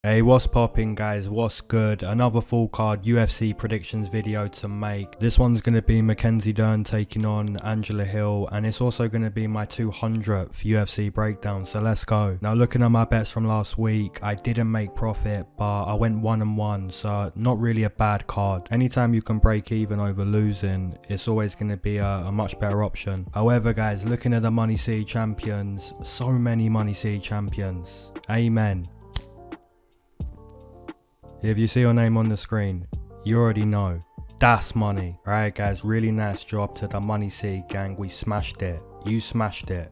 Hey, what's popping guys, what's good? Another full card UFC predictions video to make. This one's going to be Mackenzie Dern taking on Angela Hill, and it's also going to be my 200th UFC breakdown, so let's go. Now looking at my bets from last week, I didn't make profit, but I went 1-1, so not really a bad card. Anytime you can break even over losing, it's always going to be a much better option. However guys, looking at the MoneyCity champions, so many MoneyCity champions. Amen. If you see your name on the screen, you already know. That's money. Alright guys, really nice job to the MoneyCity gang. We smashed it. You smashed it.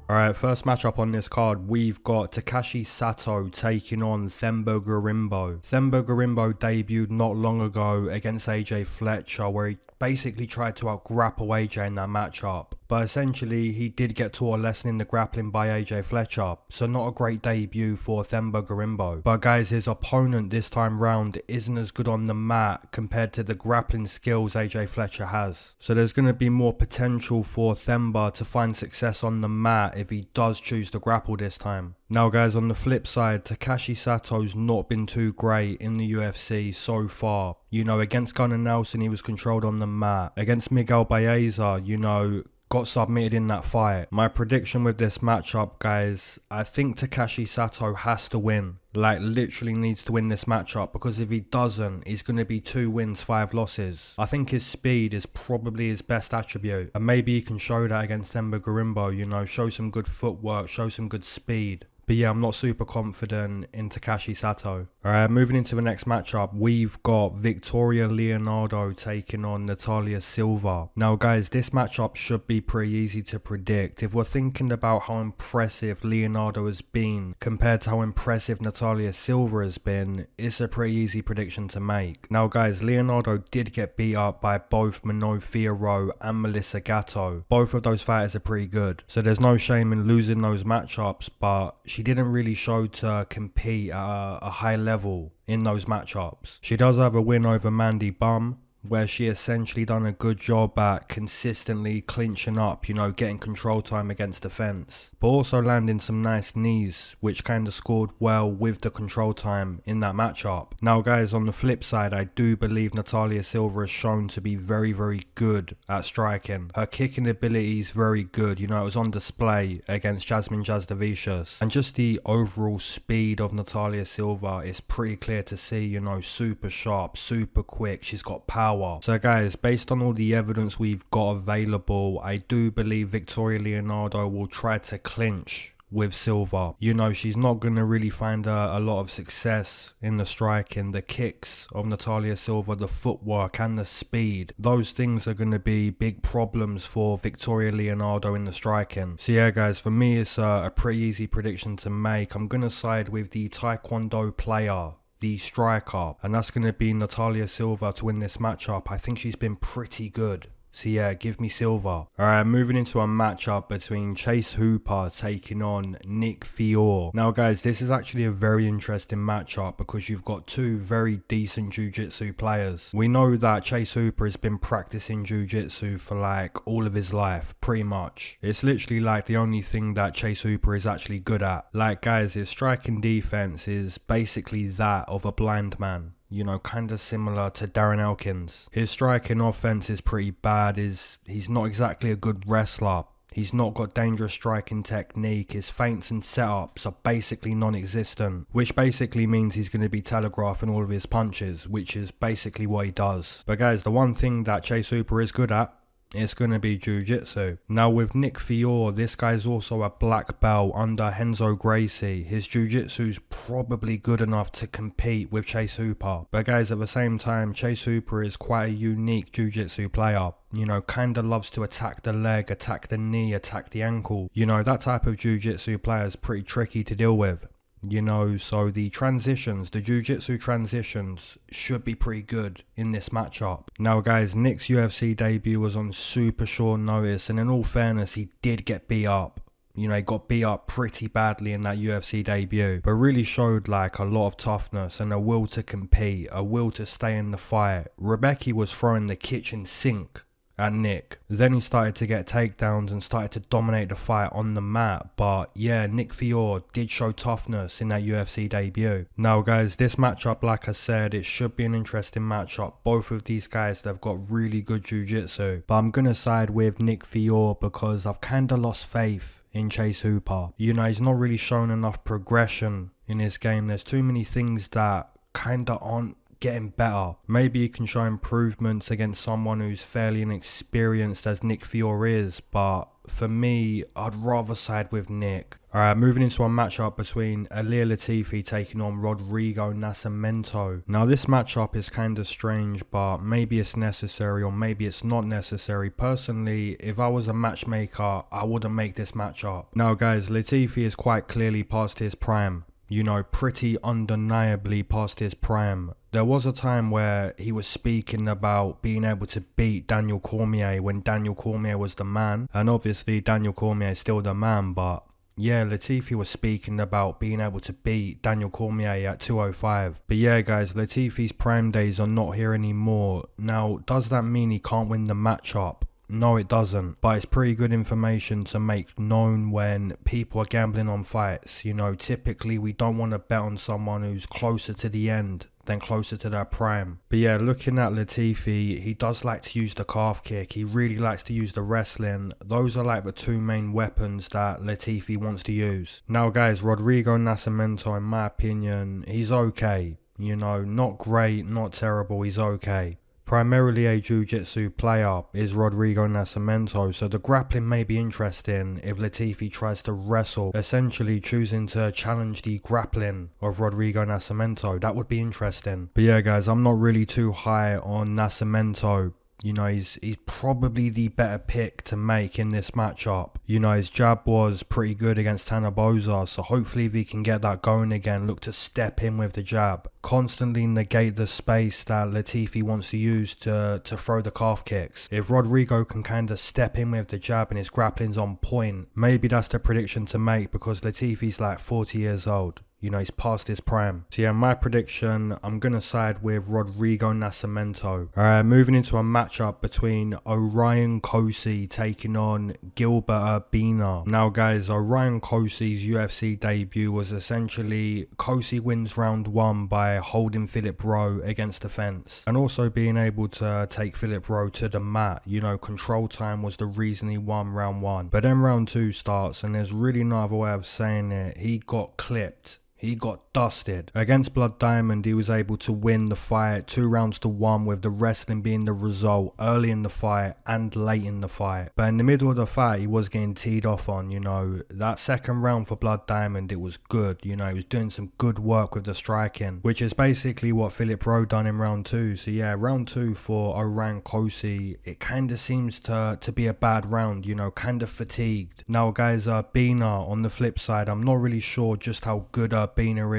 Alright, first matchup on this card, we've got Takashi Sato taking on Themba Gorimbo. Themba Gorimbo debuted not long ago against AJ Fletcher, where he basically tried to out-grapple AJ in that matchup. But essentially, he did get taught a lesson in the grappling by AJ Fletcher, so not a great debut for Themba Gorimbo. But guys, his opponent this time round isn't as good on the mat compared to the grappling skills AJ Fletcher has. So there's going to be more potential for Themba to find success on the mat if he does choose to grapple this time. Now guys, on the flip side, Takashi Sato's not been too great in the UFC so far. You know, against Gunnar Nelson, he was controlled on the mat. Against Miguel Baeza, you know, got submitted in that fight. My prediction with this matchup, guys, I think Takashi Sato has to win. Like, literally needs to win this matchup, because if he doesn't, he's going to be 2 wins, 5 losses. I think his speed is probably his best attribute, and maybe he can show that against Themba Gorimbo, you know, show some good footwork, show some good speed. But yeah, I'm not super confident in Takashi Sato. Alright, moving into the next matchup, we've got Victoria Leonardo taking on Natalia Silva. Now guys, this matchup should be pretty easy to predict. If we're thinking about how impressive Leonardo has been compared to how impressive Natalia Silva has been, it's a pretty easy prediction to make. Now guys, Leonardo did get beat up by both Fiore and Melissa Gatto. Both of those fighters are pretty good, so there's no shame in losing those matchups, but she didn't really show to compete at a high level in those matchups. She does have a win over Mandy Bum, where she essentially done a good job at consistently clinching up, you know, getting control time against the fence, but also landing some nice knees, which kind of scored well with the control time in that matchup. Now guys, on the flip side, I do believe Natalia Silva is shown to be very, very good at striking. Her kicking ability is very good, you know, it was on display against Jasmine Jasdavicius, and just the overall speed of Natalia Silva is pretty clear to see, you know, super sharp, super quick, she's got power. So guys, based on all the evidence we've got available, I do believe Victoria Leonardo will try to clinch with Silva. You know, she's not going to really find a lot of success in the striking. The kicks of Natalia Silva, the footwork and the speed, those things are going to be big problems for Victoria Leonardo in the striking. So yeah guys, for me it's a pretty easy prediction to make. I'm going to side with the Taekwondo player, the striker, and that's going to be Natalia Silva to win this matchup. I think she's been pretty good. So yeah, give me Silva. Alright, moving into a matchup between Chase Hooper taking on Nick Fiore. Now guys, this is actually a very interesting matchup because you've got two very decent jiu-jitsu players. We know that Chase Hooper has been practicing jiu-jitsu for like all of his life, pretty much. It's literally like the only thing that Chase Hooper is actually good at. Like guys, his striking defense is basically that of a blind man. You know, kind of similar to Darren Elkins. His striking offense is pretty bad. He's not exactly a good wrestler. He's not got dangerous striking technique. His feints and setups are basically non-existent, which basically means he's going to be telegraphing all of his punches, which is basically what he does. But guys, the one thing that Chase Hooper is good at, it's going to be jiu-jitsu. Now with Nick Fiore, this guy's also a black belt under Renzo Gracie. His jiu-jitsu's probably good enough to compete with Chase Hooper. But guys, at the same time, Chase Hooper is quite a unique jiu-jitsu player. You know, kind of loves to attack the leg, attack the knee, attack the ankle. You know, that type of jiu-jitsu player is pretty tricky to deal with. You know, so the transitions, the jiu-jitsu transitions should be pretty good in this matchup. Now guys, Nick's UFC debut was on super short notice, and in all fairness, he did get beat up. You know, he got beat up pretty badly in that UFC debut, but really showed like a lot of toughness and a will to compete, a will to stay in the fight. Rebecca was throwing the kitchen sink at Nick. Then he started to get takedowns and started to dominate the fight on the mat. But yeah, Nick Fiore did show toughness in that UFC debut. Now guys, this matchup, like I said, it should be an interesting matchup. Both of these guys, they've got really good jiu-jitsu, but I'm gonna side with Nick Fiore because I've kinda lost faith in Chase Hooper. You know, he's not really shown enough progression in his game. There's too many things that kinda aren't getting better. Maybe he can show improvements against someone who's fairly inexperienced as Nick Fiore is, but for me, I'd rather side with Nick. Alright, moving into a matchup between Ilir Latifi taking on Rodrigo Nascimento. Now this matchup is kind of strange, but maybe it's necessary or maybe it's not necessary. Personally, if I was a matchmaker, I wouldn't make this matchup. Now guys, Latifi is quite clearly past his prime. You know, pretty undeniably past his prime. There was a time where he was speaking about being able to beat Daniel Cormier when Daniel Cormier was the man. And obviously Daniel Cormier is still the man, but yeah, Latifi was speaking about being able to beat Daniel Cormier at 205. But yeah guys, Latifi's prime days are not here anymore. Now, does that mean he can't win the matchup? No, it doesn't, but it's pretty good information to make known when people are gambling on fights. You know, typically we don't want to bet on someone who's closer to the end than closer to their prime. But yeah, looking at Latifi, he does like to use the calf kick. He really likes to use the wrestling. Those are like the two main weapons that Latifi wants to use. Now guys, Rodrigo Nascimento, in my opinion, he's okay. You know, not great, not terrible, he's okay. Primarily a jiu-jitsu player is Rodrigo Nascimento, so the grappling may be interesting if Latifi tries to wrestle, essentially choosing to challenge the grappling of Rodrigo Nascimento. That would be interesting. But yeah guys, I'm not really too high on Nascimento. You know, he's probably the better pick to make in this matchup. You know, his jab was pretty good against Tanabosa, so hopefully if he can get that going again, look to step in with the jab. Constantly negate the space that Latifi wants to use to throw the calf kicks. If Rodrigo can kind of step in with the jab and his grappling's on point, maybe that's the prediction to make because Latifi's like 40 years old. You know, he's past his prime. So yeah, my prediction, I'm going to side with Rodrigo Nascimento. Alright, moving into a matchup between Orion Cosce taking on Gilbert Urbina. Now guys, Orion Cosce's UFC debut was essentially Cosce wins round 1 by holding Philip Rowe against the fence. And also being able to take Philip Rowe to the mat. You know, control time was the reason he won round 1. But then round 2 starts and there's really no other way of saying it. He got clipped. He got dusted. Against Blood Diamond, he was able to win the fight 2 rounds to 1 with the wrestling being the result early in the fight and late in the fight. But in the middle of the fight, he was getting teed off on, you know. That second round for Blood Diamond, it was good. You know, he was doing some good work with the striking, which is basically what Philip Rowe done in round 2. So yeah, round 2 for Orion Cosce, it kind of seems to be a bad round, you know, kind of fatigued. Now guys, Urbina on the flip side, I'm not really sure just how good Urbina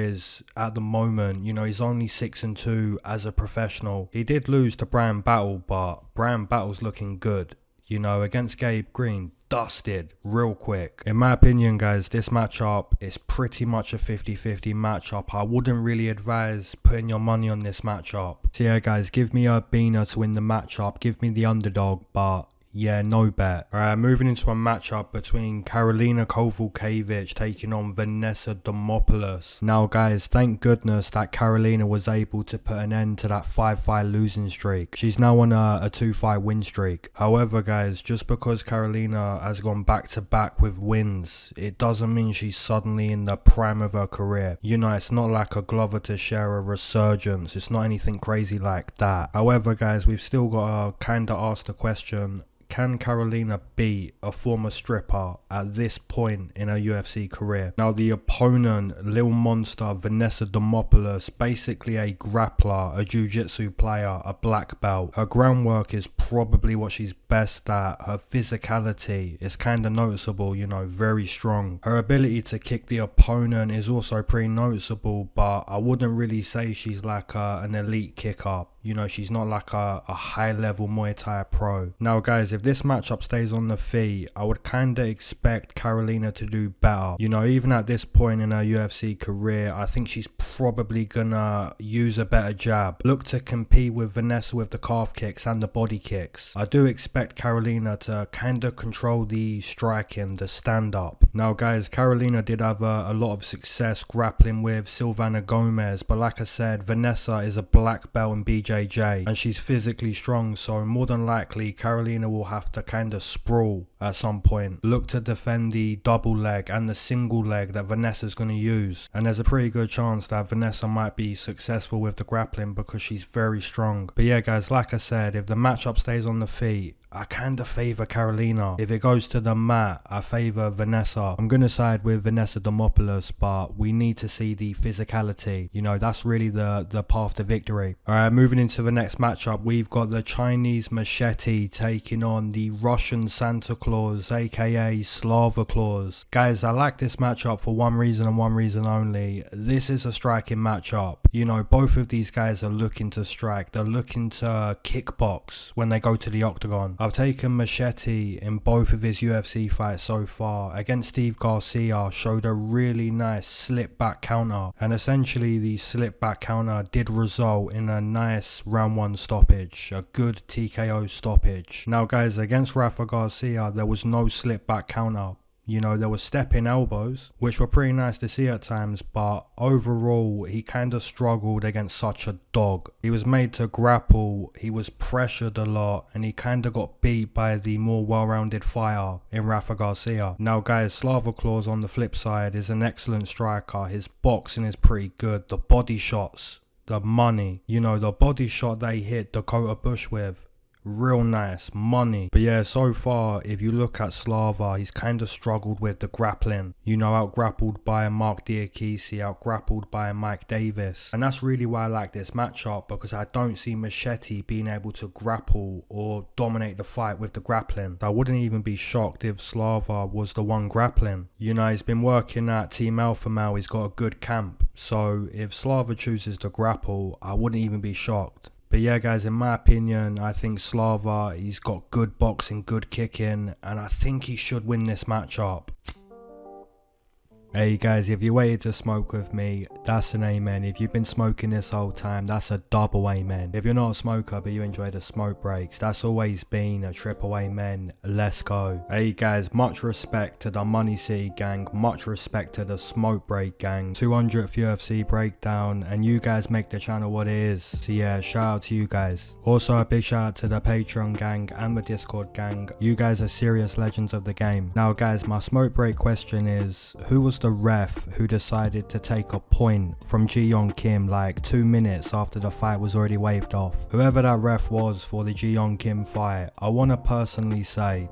is at the moment. You know, he's only 6-2 as a professional. He did lose to Brian Battle, but Brian Battle's looking good. You know, against Gabe Green, dusted real quick. In my opinion guys, this matchup is pretty much a 50-50 matchup. I wouldn't really advise putting your money on this matchup. So yeah guys, give me Urbina to win the matchup. Give me the underdog, but yeah, no bet. Alright, moving into a matchup between Karolina Kowalkkiewicz taking on Vanessa Demopoulos. Now guys, thank goodness that Karolina was able to put an end to that 5-fight losing streak. She's now on a 2-fight win streak. However guys, just because Karolina has gone back to back with wins, it doesn't mean she's suddenly in the prime of her career. You know, it's not like a Glover Teixeira resurgence. It's not anything crazy like that. However guys, we've still got to kind of ask the question, can Karolina beat a former stripper at this point in her UFC career? Now the opponent, Lil Monster Vanessa Demopoulos, basically a grappler, a jiu-jitsu player, a black belt. Her groundwork is probably what she's best at. Her physicality is kind of noticeable, you know, very strong. Her ability to kick the opponent is also pretty noticeable, but I wouldn't really say she's like an elite kicker. You know, she's not like a high level Muay Thai pro. Now guys, if this matchup stays on the feet, I would kind of expect Karolina to do better. You know, even at this point in her UFC career, I think she's probably gonna use a better jab. Look to compete with Vanessa with the calf kicks and the body kicks. I do expect Karolina to kind of control the striking, the stand up. Now guys, Karolina did have a lot of success grappling with Silva Gomez, but like I said, Vanessa is a black belt in BJJ and she's physically strong, so more than likely Karolina will have to kind of sprawl at some point. Look to defend the double leg and the single leg that Vanessa's going to use, and there's a pretty good chance that Vanessa might be successful with the grappling because she's very strong. But yeah guys, like I said, if the matchup stays on the feet, I kind of favour Karolina. If it goes to the mat, I favour Vanessa. I'm going to side with Vanessa Demopoulos, but we need to see the physicality. You know, that's really the path to victory. Alright, moving into the next matchup, we've got the Chinese Maheshate taking on the Russian Santa Claus, aka Slava Claus. Guys, I like this matchup for one reason and one reason only. This is a striking matchup. You know, both of these guys are looking to strike. They're looking to kickbox when they go to the octagon. I've taken Maheshate in both of his UFC fights so far. Against Steve Garcia, showed a really nice slip back counter, and essentially the slip back counter did result in a nice round 1 stoppage, a good TKO stoppage. Now guys, against Rafa Garcia there was no slip back counter. You know, there were stepping elbows, which were pretty nice to see at times, but overall, he kind of struggled against such a dog. He was made to grapple, he was pressured a lot, and he kind of got beat by the more well-rounded fighter in Rafa Garcia. Now guys, Slava Claus on the flip side is an excellent striker. His boxing is pretty good. The body shots, the money, you know, the body shot they hit Dakota Bush with, real nice money. But yeah, so far if you look at Slava, he's kind of struggled with the grappling. You know, out grappled by Mark Diakisi, out grappled by Mike Davis, and that's really why I like this matchup, because I don't see Maheshate being able to grapple or dominate the fight with the grappling. I wouldn't even be shocked if Slava was the one grappling. You know, he's been working at Team Alpha Male, he's got a good camp, so if Slava chooses to grapple, I wouldn't even be shocked. But yeah guys, in my opinion, I think Slava, he's got good boxing, good kicking, and I think he should win this matchup. Hey guys, if you waited to smoke with me, that's an amen. If you've been smoking this whole time, that's a double amen. If you're not a smoker but you enjoy the smoke breaks, that's always been a triple amen. Let's go. Hey guys, much respect to the MoneyCity gang, much respect to the Smoke Break gang. 200th UFC breakdown, and you guys make the channel what it is. So yeah, shout out to you guys. Also a big shout out to the Patreon gang and the Discord gang. You guys are serious legends of the game. Now guys, my smoke break question is, who was the ref who decided to take a point from Ji-Yeon Kim like 2 minutes after the fight was already waved off? Whoever that ref was for the Ji-Yeon Kim fight, I want to personally say,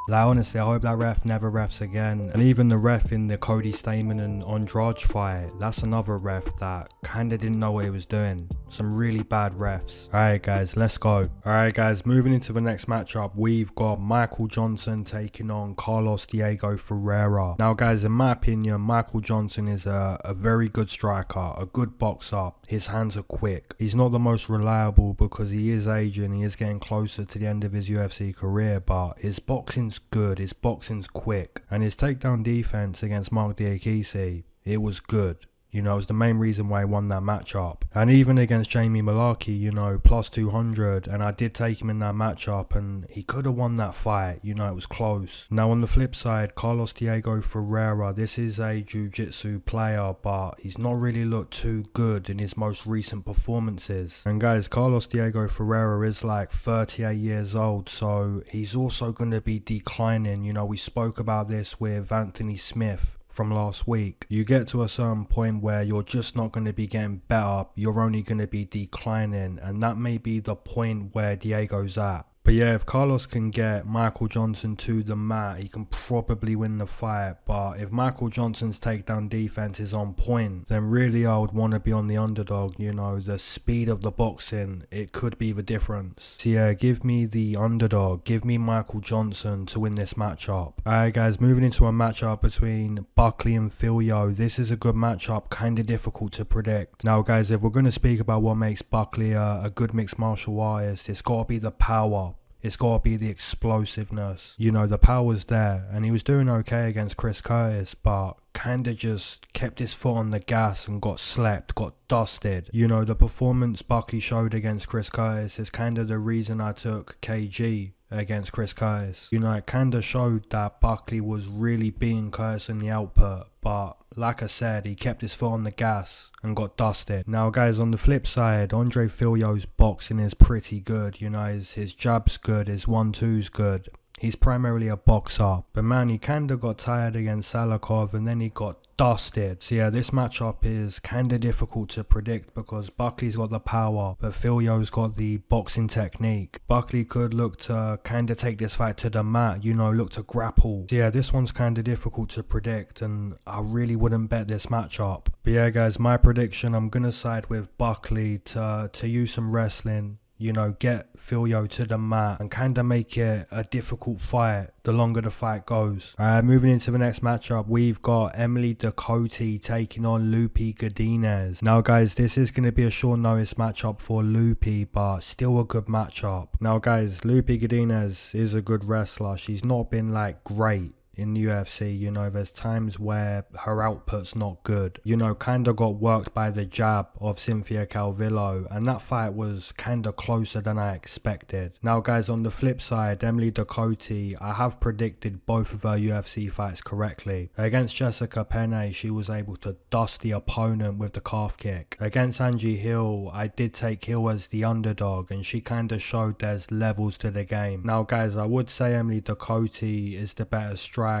like honestly, I hope that ref never refs again. And even the ref in the Cody Stamen and Andrade fight, that's another ref that kinda didn't know what he was doing. Some really bad refs. Alright guys, let's go. Alright guys, moving into the next matchup, we've got Michael Johnson taking on Carlos Diego Ferreira. Now guys, in my opinion, Michael Johnson is a very good striker, a good boxer. His hands are quick. He's not the most reliable because he is aging, he is getting closer to the end of his UFC career, but his boxing's good, his boxing's quick, and his takedown defense against Mark Diakisi, it was good. You know, it was the main reason why he won that matchup. And even against Jamie Mullarkey, you know, plus 200, and I did take him in that matchup, and he could have won that fight. You know, it was close. Now on the flip side, Carlos Diego Ferreira, this is a jiu-jitsu player, but he's not really looked too good in his most recent performances. And guys, Carlos Diego Ferreira is like 38 years old, so he's also going to be declining. You know, we spoke about this with Anthony Smith from last week. You get to a certain point where you're just not going to be getting better, you're only going to be declining, and that may be the point where Diego's at. But yeah, if Carlos can get Michael Johnson to the mat, he can probably win the fight. But if Michael Johnson's takedown defense is on point, then really I would want to be on the underdog. You know, the speed of the boxing, it could be the difference. So yeah, give me the underdog. Give me Michael Johnson to win this matchup. Alright guys, moving into a matchup between Buckley and Fialho. This is a good matchup, kind of difficult to predict. Now guys, if we're going to speak about what makes Buckley a good mixed martial artist, it's got to be the power. It's got to be the explosiveness. You know, the power's there. And he was doing okay against Chris Curtis, but kind of just kept his foot on the gas and got slept, got dusted. You know, the performance Buckley showed against Chris Curtis is kind of the reason I took KG against Chris Curtis. You know, it kind of showed that Buckley was really beating Curtis in the output, but like I said, he kept his foot on the gas and got dusted. Now guys, on the flip side, Andre Fialho's boxing is pretty good. You know, his jab's good, his 1-2's good. He's primarily a boxer, but man, he kinda got tired against Salakov and then he got dusted. So yeah, this matchup is kinda difficult to predict because Buckley's got the power, but Fialho's got the boxing technique. Buckley could look to kinda take this fight to the mat, you know, look to grapple. So yeah, this one's kinda difficult to predict and I really wouldn't bet this matchup. But yeah guys, my prediction, I'm gonna side with Buckley to use some wrestling. You know, get Fialho to the mat and kind of make it a difficult fight the longer the fight goes. Moving into the next matchup, we've got Emily Ducote taking on Loopy Godinez. Now guys, this is going to be a short notice matchup for Loopy, but still a good matchup. Now guys, Loopy Godinez is a good wrestler. She's not been like great in the UFC, you know, there's times where her output's not good. You know, kinda got worked by the jab of Cynthia Calvillo, and that fight was kinda closer than I expected. Now guys, on the flip side, Emily Ducote, I have predicted both of her UFC fights correctly. Against Jessica Penne, she was able to dust the opponent with the calf kick. Against Angie Hill, I did take Hill as the underdog, and she kinda showed there's levels to the game. Now guys, I would say Emily Ducote is the better striker.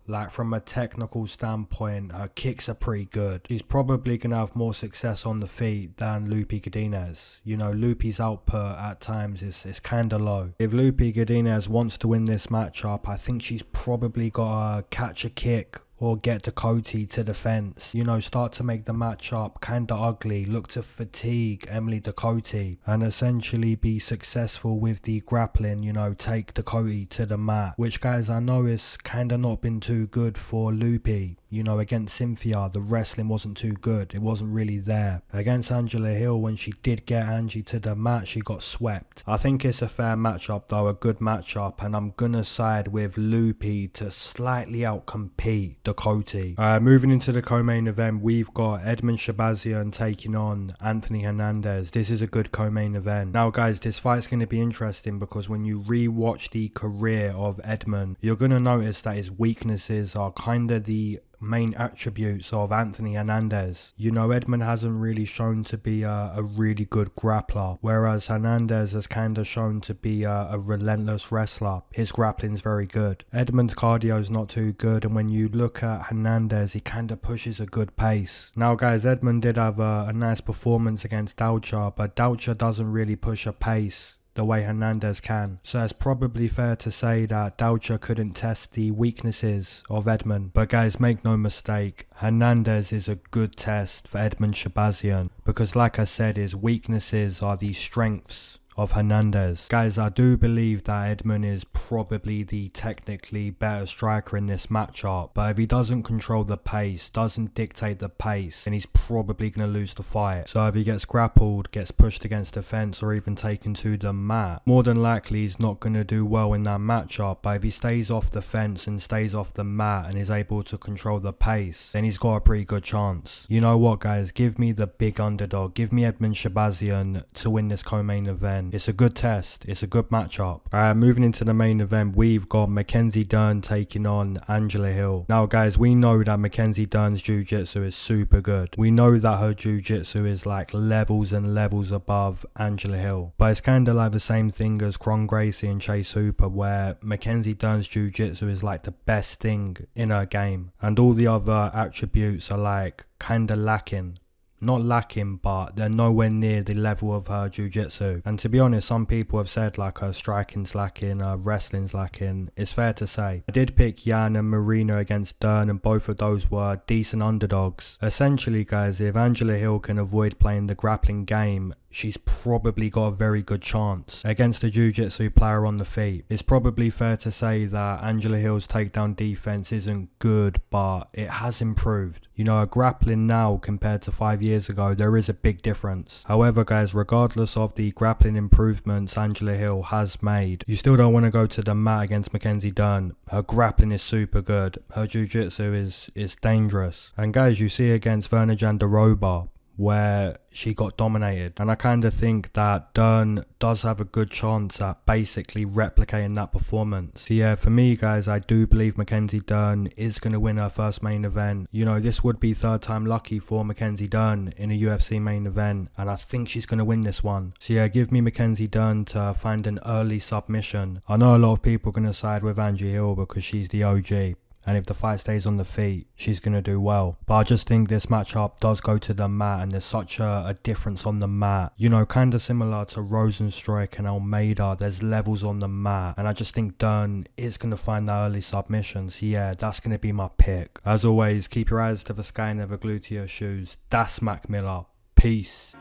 Like from a technical standpoint, her kicks are pretty good. She's probably gonna have more success on the feet than Loopy Godinez. You know, Loopy's output at times is kinda low. If Loopy Godinez wants to win this matchup, I think she's probably gotta catch a kick or get Ducote to the fence. You know, start to make the matchup kinda ugly, look to fatigue Emily Ducote and essentially be successful with the grappling, you know, take Ducote to the mat. Which guys, I know is kinda not been too good for Loopy. You know, against Cynthia, the wrestling wasn't too good. It wasn't really there. Against Angela Hill, when she did get Angie to the mat, she got swept. I think it's a fair matchup though, a good matchup, and I'm gonna side with Loopy to slightly outcompete Ducote. Moving into the co-main event, we've got Edmen Shabazian taking on Anthony Hernandez. This is a good co-main event. Now guys, this fight's going to be interesting because when you re-watch the career of Edmen, you're going to notice that his weaknesses are kind of the main attributes of Anthony Hernandez. You know, Edmen hasn't really shown to be a really good grappler, whereas Hernandez has kind of shown to be a relentless wrestler. His grappling's very good. Edmen's cardio's not too good, and when you look at Hernandez, he kind of pushes a good pace. Now guys, Edmen did have a nice performance against Doucher, but Doucher doesn't really push a pace the way Hernandez can. So it's probably fair to say that Doucher couldn't test the weaknesses of Edmen. But guys, make no mistake, Hernandez is a good test for Edmen Shabazian because like I said, his weaknesses are the strengths of Hernandez. Guys, I do believe that Edmen is probably the technically better striker in this matchup, but if he doesn't control the pace, doesn't dictate the pace, then he's probably going to lose the fight. So if he gets grappled, gets pushed against the fence, or even taken to the mat, more than likely he's not going to do well in that matchup. But if he stays off the fence and stays off the mat and is able to control the pace, then he's got a pretty good chance. You know what guys, give me the big underdog, give me Edmen Shabazian to win this co-main event. It's a good test. It's a good matchup. Moving into the main event, we've got Mackenzie Dern taking on Angela Hill. Now guys, we know that Mackenzie Dern's jiu-jitsu is super good. We know that her jiu-jitsu is like levels and levels above Angela Hill. But it's kind of like the same thing as Kron Gracie and Chase Hooper, where Mackenzie Dern's jiu-jitsu is like the best thing in her game. And all the other attributes are like kind of lacking Not lacking, but they're nowhere near the level of her jiu-jitsu. And to be honest, some people have said like her striking's lacking, her wrestling's lacking. It's fair to say. I did pick Jan and Marina against Dern, and both of those were decent underdogs. Essentially, guys, if Angela Hill can avoid playing the grappling game, she's probably got a very good chance against a jiu-jitsu player on the feet. It's probably fair to say that Angela Hill's takedown defense isn't good, but it has improved. You know, her grappling now compared to 5 years ago, there is a big difference. However, guys, regardless of the grappling improvements Angela Hill has made, you still don't want to go to the mat against Mackenzie Dern. Her grappling is super good. Her jiu-jitsu is dangerous. And guys, you see against Verna Jandiroba, where she got dominated, and I kind of think that Dern does have a good chance at basically replicating that performance. So yeah, for me, guys, I do believe Mackenzie Dern is going to win her first main event. You know, this would be third time lucky for Mackenzie Dern in a UFC main event, and I think she's going to win this one. So yeah, give me Mackenzie Dern to find an early submission. I know a lot of people are going to side with Angie Hill because she's the OG, and if the fight stays on the feet, she's going to do well. But I just think this matchup does go to the mat, and there's such a difference on the mat. You know, kind of similar to Rosenstruik and Almeida, there's levels on the mat. And I just think Dern is going to find that early submission. So yeah, that's going to be my pick. As always, keep your eyes to the sky and never glued to your shoes. That's Mac Miller. Peace.